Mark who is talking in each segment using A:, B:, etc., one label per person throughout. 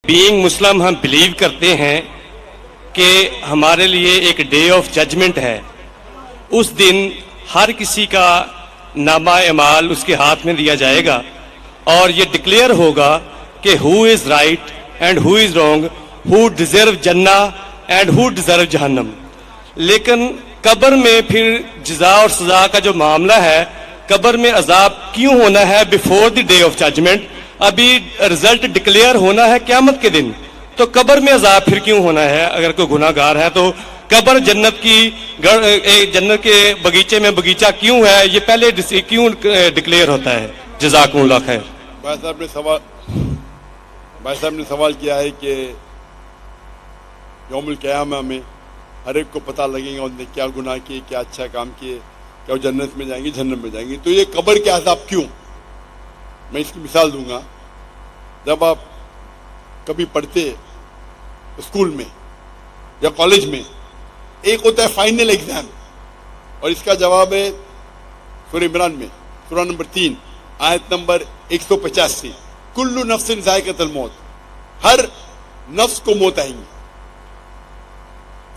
A: Being مسلم ہم blue کرتے ہیں کہ ہمارے لیے ایک ڈے آف ججمنٹ ہے. اس دن ہر کسی کا نامہ اعمال اس کے ہاتھ میں دیا جائے گا اور یہ ڈکلیئر ہوگا کہ who is right and who is wrong, who deserve جنہ اینڈ ہو ڈیزرو جہنم. لیکن قبر میں پھر جزا اور سزا کا جو معاملہ ہے، قبر میں عذاب کیوں ہونا ہے before the day of judgment? ابھی رزلٹ ڈکلیئر ہونا ہے قیامت کے دن، تو قبر میں عذاب پھر کیوں ہونا ہے؟ اگر کوئی گناہ گار ہے تو قبر جنت کے بغیچے میں بغیچہ کیوں ہے؟ یہ پہلے کیوں ڈکلیئر ہوتا ہے؟ جزاکم اللہ خیر.
B: بھائی صاحب نے سوال کیا ہے کہ یوم القیامہ میں ہر ایک کو پتہ لگے گا انہوں نے کیا گناہ کیے، کیا اچھا کام کیے، کیا وہ جنت میں جائیں گے جہنم میں جائیں گے. تو یہ قبر کے عذاب کیوں؟ میں اس کی مثال دوں گا. جب آپ کبھی پڑھتے اسکول میں یا کالج میں، ایک ہوتا ہے فائنل ایگزام، اور اس کا جواب ہے سورہ عمران میں سورہ نمبر 3 آیت نمبر 185، کل نفس ذائقۃ الموت، ہر نفس کو موت آئیں گی.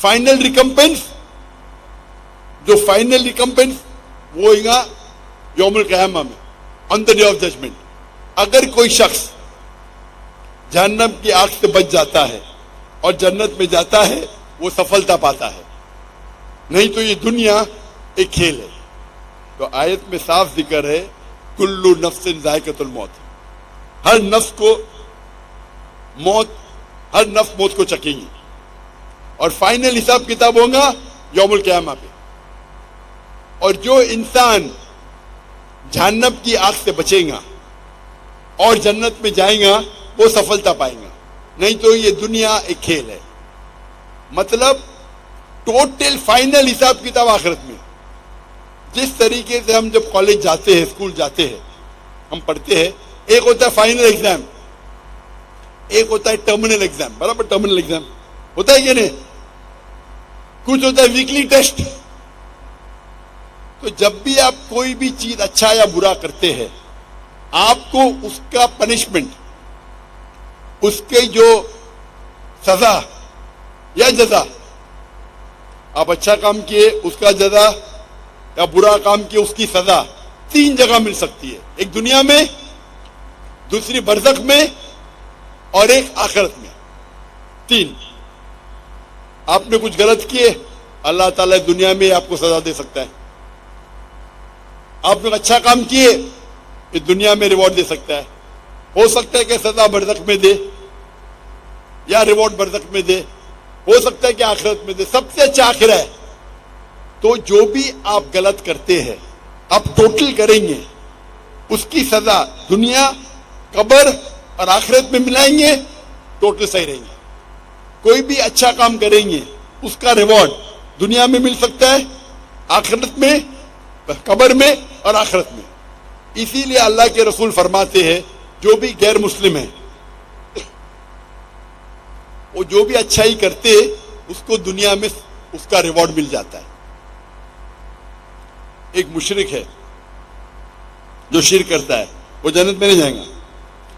B: فائنل ریکمپنس، جو فائنل ریکمپنس وہ ہوئے گا یوم القیامہ میں، آن دا ڈے آف ججمنٹ. اگر کوئی شخص جہنم کی آگ سے بچ جاتا ہے اور جنت میں جاتا ہے وہ سفلتا پاتا ہے، نہیں تو یہ دنیا ایک کھیل ہے. تو آیت میں صاف ذکر ہے کل نفس ذائقۃ الموت، ہر نفس کو موت، ہر نفس موت کو چکیں گی، اور فائنل حساب کتاب ہوگا یوم القیامہ پہ. اور جو انسان جہنم کی آگ سے بچے گا اور جنت میں جائے گا وہ سفلتا پائے گا، نہیں تو یہ دنیا ایک کھیل ہے. مطلب ٹوٹل فائنل حساب کتاب آخرت میں. جس طریقے سے ہم جب کالج جاتے ہیں، اسکول جاتے ہیں، ہم پڑھتے ہیں، ایک ہوتا ہے فائنل ایگزام، ایک ہوتا ہے ٹرمینل ایگزام. برابر ٹرمینل ایگزام ہوتا ہے کہ نہیں؟ کچھ ہوتا ہے ویکلی ٹیسٹ. تو جب بھی آپ کوئی بھی چیز اچھا یا برا کرتے ہیں، آپ کو اس کا پنشمنٹ، اس کے جو سزا یا جزا، آپ اچھا کام کیے اس کا جزا یا برا کام کیے اس کی سزا 3 جگہ مل سکتی ہے. ایک دنیا میں، دوسری برزخ میں، اور ایک آخرت میں. 3. آپ نے کچھ غلط کیے، اللہ تعالیٰ دنیا میں آپ کو سزا دے سکتا ہے. آپ نے اچھا کام کیے، یہ دنیا میں ریوارڈ دے سکتا ہے. ہو سکتا ہے کہ سزا برزخ میں دے یا ریوارڈ برزخ میں دے، ہو سکتا ہے کہ آخرت میں دے. سب سے اچھا آخرہ ہے. تو جو بھی آپ غلط کرتے ہیں آپ ٹوٹل کریں گے، اس کی سزا دنیا، قبر اور آخرت میں ملائیں گے، ٹوٹل صحیح رہیں گے. کوئی بھی اچھا کام کریں گے اس کا ریوارڈ دنیا میں مل سکتا ہے، آخرت میں، قبر میں اور آخرت میں. اسی لیے اللہ کے رسول فرماتے ہیں جو بھی غیر مسلم ہیں وہ جو بھی اچھائی کرتے اس کو دنیا میں اس کا ریوارڈ مل جاتا ہے. ایک مشرک ہے جو شرک کرتا ہے وہ جنت میں نہیں جائے گا.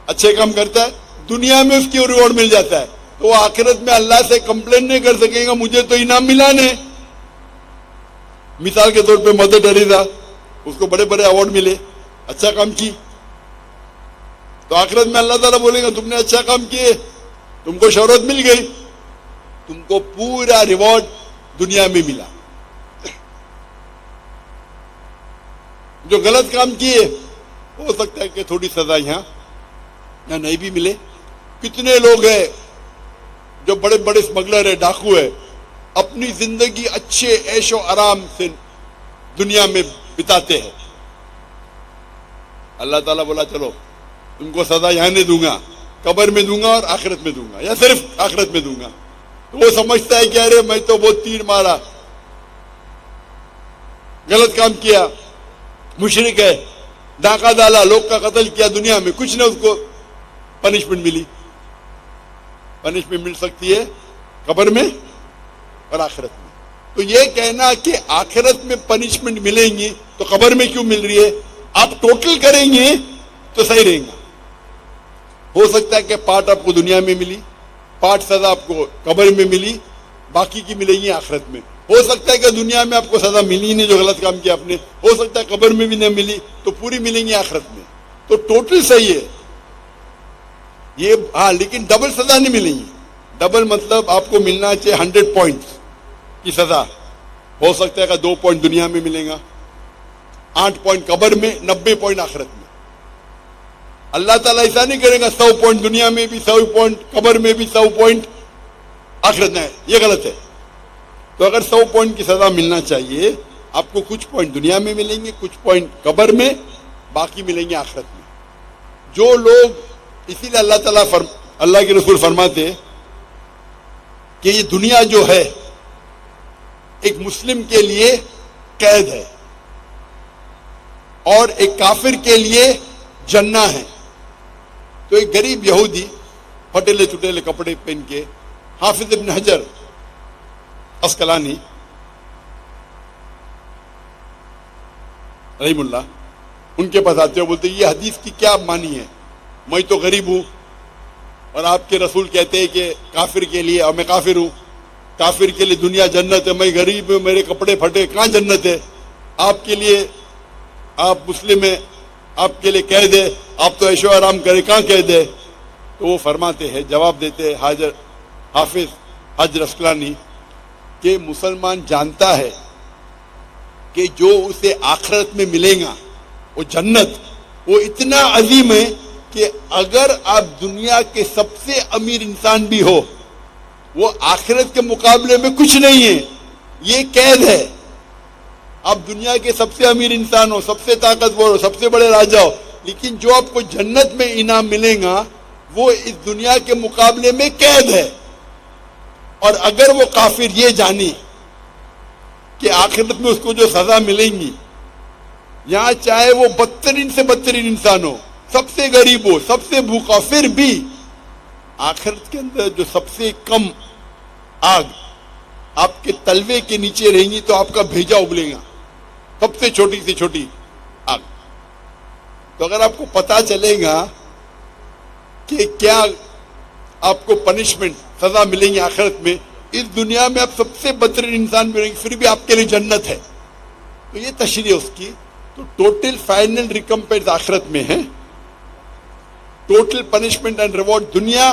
B: اچھے کام کرتا ہے دنیا میں اس کی ریوارڈ مل جاتا ہے، تو وہ آخرت میں اللہ سے کمپلین نہیں کر سکے گا مجھے تو انعام ملا نہیں. مثال کے طور پہ مدر ٹریسا، اس کو بڑے بڑے ایوارڈ ملے، اچھا کام کی، تو آخرت میں اللہ تعالیٰ بولے گا تم نے اچھا کام کیے، تم کو شہرت مل گئی، تم کو پورا ریوارڈ دنیا میں ملا. جو غلط کام کیے ہو سکتا ہے کہ تھوڑی سزا یہاں نہیں بھی ملے. کتنے لوگ ہیں جو بڑے بڑے اسمگلر ہے، ڈاکو ہے، اپنی زندگی اچھے عیش و آرام سے دنیا میں بتاتے ہیں. اللہ تعالیٰ بولا چلو تم کو سزا یہاں نہیں دوں گا، قبر میں دوں گا اور آخرت میں دوں گا، یا صرف آخرت میں دوں گا. تو وہ سمجھتا ہے کہ ارے میں تو بہت تیر مارا، غلط کام کیا، مشرک ہے، ڈاکہ ڈالا، لوگ کا قتل کیا، دنیا میں کچھ نہ اس کو پنشمنٹ ملی. پنشمنٹ مل سکتی ہے قبر میں اور آخرت میں. تو یہ کہنا کہ آخرت میں پنشمنٹ ملیں گی تو قبر میں کیوں مل رہی ہے، آپ ٹوٹل کریں گے تو صحیح رہیں گا. ہو سکتا ہے کہ پارٹ آپ کو دنیا میں ملی, پارٹ سزا آپ کو قبر میں ملی, باقی کی ملے گی آخرت میں. ہو سکتا ہے کہ دنیا میں آپ کو سزا ملی نہیں جو غلط کام کیا آپ نے, ہو سکتا ہے قبر میں بھی نہ ملی تو پوری ملیں گی آخرت میں. تو ٹوٹل صحیح ہے یہ, ہاں لیکن ڈبل سزا نہیں ملیں گی. ڈبل مطلب آپ کو ملنا چاہیے 100 پوائنٹس کی سزا, ہو سکتا ہے کہ 2 پوائنٹ دنیا میں ملے گا, 8 پوائنٹ قبر میں, 90 پوائنٹ آخرت میں. اللہ تعالیٰ ایسا نہیں کرے گا 100 پوائنٹ دنیا میں بھی, 100 پوائنٹ قبر میں بھی, 100 پوائنٹ آخرت میں. یہ غلط ہے. تو اگر 100 پوائنٹ کی سزا ملنا چاہیے آپ کو, کچھ پوائنٹ دنیا میں ملیں گے, کچھ پوائنٹ قبر میں, باقی ملیں گے آخرت میں. جو لوگ, اسی لیے اللہ کے رسول فرماتے کہ یہ دنیا جو ہے ایک مسلم کے لیے قید ہے اور ایک کافر کے لیے جنہ ہے. تو ایک غریب یہودی پھٹیلے چٹیلے کپڑے پہن کے, حافظ ابن حجر اسقلانی رحم اللہ ان کے پاس آتے ہو, بولتے یہ حدیث کی کیا معنی ہے, میں تو غریب ہوں اور آپ کے رسول کہتے ہیں کہ کافر کے لیے, اور میں کافر ہوں, کافر کے لیے دنیا جنت ہے, میں غریب ہوں, میرے کپڑے پھٹے, کہاں جنت ہے؟ آپ کے لیے, آپ مسلم ہیں, آپ کے لیے قید ہے, آپ تو عیش و آرام کریں, کہاں قید ہے؟ تو وہ فرماتے ہیں, جواب دیتے ہیں حافظ حجر اسقلانی کہ مسلمان جانتا ہے کہ جو اسے آخرت میں ملے گا وہ جنت, وہ اتنا عظیم ہے کہ اگر آپ دنیا کے سب سے امیر انسان بھی ہو, وہ آخرت کے مقابلے میں کچھ نہیں ہے, یہ قید ہے. آپ دنیا کے سب سے امیر انسان ہو, سب سے طاقتور ہو, سب سے بڑے راجا ہو, لیکن جو آپ کو جنت میں انعام ملے گا وہ اس دنیا کے مقابلے میں قید ہے. اور اگر وہ کافر یہ جانے کہ آخرت میں اس کو جو سزا ملیں گی, یہاں چاہے وہ بدترین سے بدترین انسان ہو, سب سے غریب ہو, سب سے بھوکا, پھر بھی آخرت کے اندر جو سب سے کم آگ آپ کے تلوے کے نیچے رہیں گی تو آپ کا بھیجا ابلے گا, سب سے چھوٹی آگ. تو اگر آپ کو پتا چلے گا کہ کیا آپ کو پنشمنٹ, سزا ملیں گی آخرت میں, اس دنیا میں آپ سب سے بدترین انسان ملیں گے, پھر بھی آپ کے لیے جنت ہے, تو یہ تشریح اس کی. تو ٹوٹل فائنل ریکمپنس آخرت میں ہے, ٹوٹل پنشمنٹ اینڈ ریوارڈ دنیا,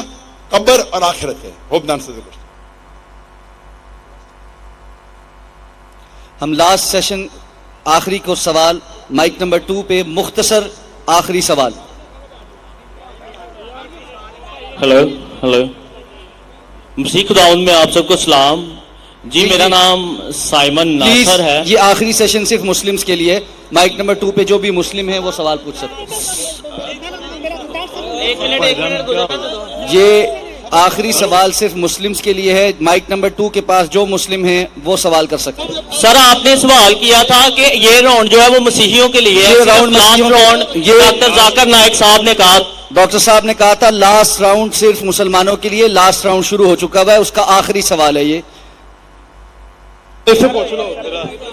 B: قبر اور آخرت ہے. ہوپ دان سے
C: ہم لاسٹ سیشن آخری کو سوال مائک نمبر 2 پہ مختصر آخری سوال.
D: ہلو مسیح خداوند میں آپ سب کو سلام. جی میرا نام سائمن ناصر ہے.
C: یہ آخری سیشن صرف مسلمز کے لیے, مائک نمبر 2 پہ جو بھی مسلم ہیں وہ سوال پوچھ سکتے ہیں. یہ آخری سوال صرف مسلمز کے لیے ہے, مائک نمبر 2 کے پاس جو مسلم ہیں وہ سوال کر سکتے ہیں.
D: سر آپ نے سوال کیا تھا کہ یہ راؤنڈ جو ہے وہ مسیحیوں کے لیے ہے,
C: یہ راؤنڈ
D: یہ ڈاکٹر ذاکر نائک صاحب نے کہا,
C: ڈاکٹر صاحب نے کہا تھا لاسٹ راؤنڈ صرف مسلمانوں کے لیے, لاسٹ راؤنڈ شروع ہو چکا ہوا ہے, اس کا آخری سوال ہے. یہ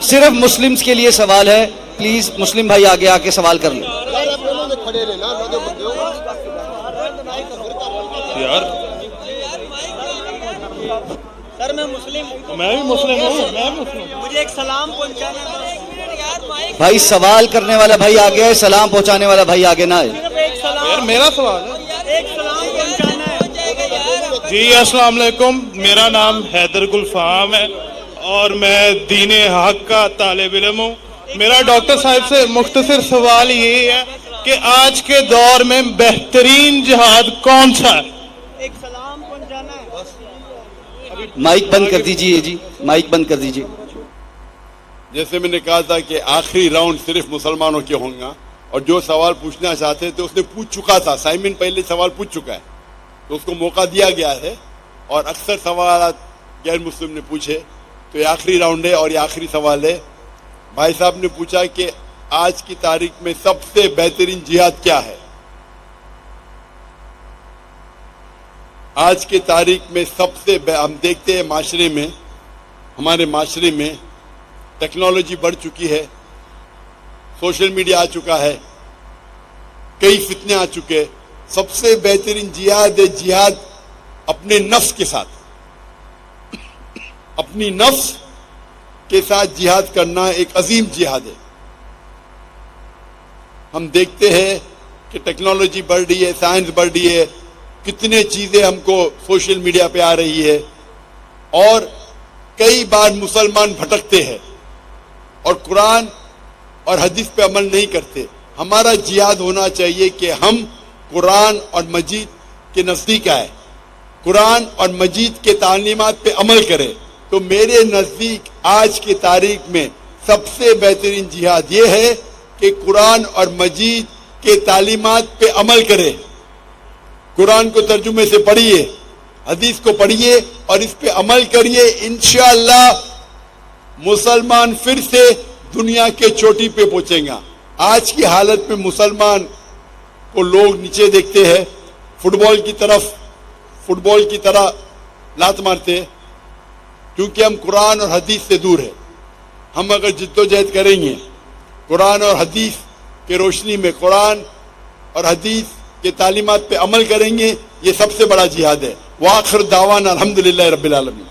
C: صرف مسلمز کے لیے سوال ہے, پلیز مسلم بھائی آگے آ کے سوال کر لیں.
E: سر میں مسلم ہوں,
D: میں بھی مسلم ہوں,
E: مجھے ایک سلام پہنچانا ہے.
C: بھائی سوال کرنے والا بھائی آگے ہے, سلام پہنچانے والا بھائی آگے نہ ہے.
D: میرا سوال ہے,
E: ایک سلام پہنچانا ہے.
D: جی السلام علیکم, میرا نام حیدر گلفام ہے اور میں دین حق کا طالب علم ہوں. میرا ڈاکٹر صاحب سے مختصر سوال یہ ہے کہ آج کے دور میں بہترین جہاد کون سا ہے؟
E: ایک سلام پہنچانا ہے.
C: مائک بند کر دیجئے, جی مائک بند کر دیجئے.
B: جیسے میں نے کہا تھا کہ آخری راؤنڈ صرف مسلمانوں کے ہوں گا, اور جو سوال پوچھنا چاہتے تھے اس نے پوچھ چکا تھا, سائمن پہلے سوال پوچھ چکا ہے تو اس کو موقع دیا گیا ہے, اور اکثر سوالات غیر مسلم نے پوچھے, تو یہ آخری راؤنڈ ہے اور یہ آخری سوال ہے. بھائی صاحب نے پوچھا کہ آج کی تاریخ میں سب سے بہترین جہاد کیا ہے. آج کی تاریخ میں سب سے ہم دیکھتے ہیں معاشرے میں, ہمارے معاشرے میں ٹیکنالوجی بڑھ چکی ہے, سوشل میڈیا آ چکا ہے, کئی فتنے آ چکے, سب سے بہترین جہاد ہے جہاد اپنے نفس کے ساتھ. اپنی نفس کے ساتھ جہاد کرنا ایک عظیم جہاد ہے. ہم دیکھتے ہیں کہ ٹیکنالوجی بڑھ رہی ہے, سائنس بڑھ رہی ہے, کتنے چیزیں ہم کو سوشل میڈیا پہ آ رہی ہے, اور کئی بار مسلمان بھٹکتے ہیں اور قرآن اور حدیث پہ عمل نہیں کرتے. ہمارا جہاد ہونا چاہیے کہ ہم قرآن اور مجید کے نزدیک آئے, قرآن اور مجید کے تعلیمات پہ عمل کرے. تو میرے نزدیک آج کی تاریخ میں سب سے بہترین جہاد یہ ہے کہ قرآن اور مجید کے تعلیمات پہ عمل کرے. قرآن کو ترجمے سے پڑھیے, حدیث کو پڑھیے اور اس پہ عمل کریے. انشاءاللہ مسلمان پھر سے دنیا کے چوٹی پہ پہنچیں گا. آج کی حالت میں مسلمان کو لوگ نیچے دیکھتے ہیں, فٹ بال کی طرح لات مارتے ہیں, کیونکہ ہم قرآن اور حدیث سے دور ہیں. ہم اگر جد و جہد کریں گے, قرآن اور حدیث کے روشنی میں قرآن اور حدیث کے تعلیمات پہ عمل کریں گے, یہ سب سے بڑا جہاد ہے. وآخر دعوانا الحمدللہ رب العالمین.